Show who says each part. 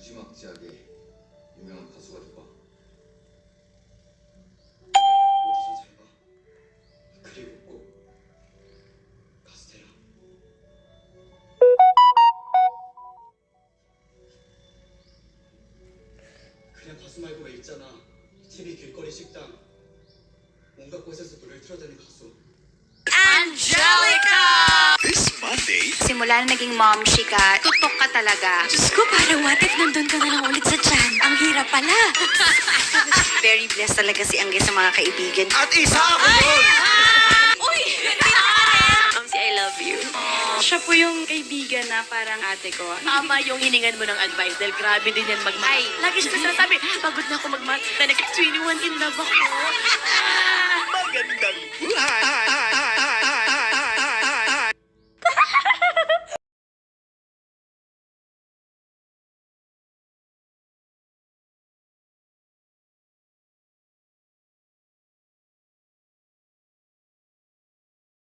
Speaker 1: 무지막지하게 유명한 가수가 돼봐. 오디션 잘 봐. 그리고 꼭 가수 되라. 그냥 가수 말고 왜 있잖아. TV, 길거리, 식당 온갖 곳에서 노래를 틀어대는 가수.
Speaker 2: Angelica!
Speaker 3: This Monday,
Speaker 2: Simula na naging mom she ka, tutok ka talaga.
Speaker 4: Diyos ko, parang what if nandun ka na lang ulit sa tiyan? Ang hirap pala.
Speaker 2: Very blessed talaga si Angge sa mga kaibigan.
Speaker 3: at isa ako yun!
Speaker 4: Uy!
Speaker 2: Si I love you.
Speaker 4: Siya po yung kaibigan na parang ate ko.
Speaker 5: Tama yung hiningan mo ng advice dahil grabe din yan magmahal.
Speaker 2: Ay.
Speaker 5: Lagi siya sinasabi, pagod na ako magmahal. Na nag-21 in love ako.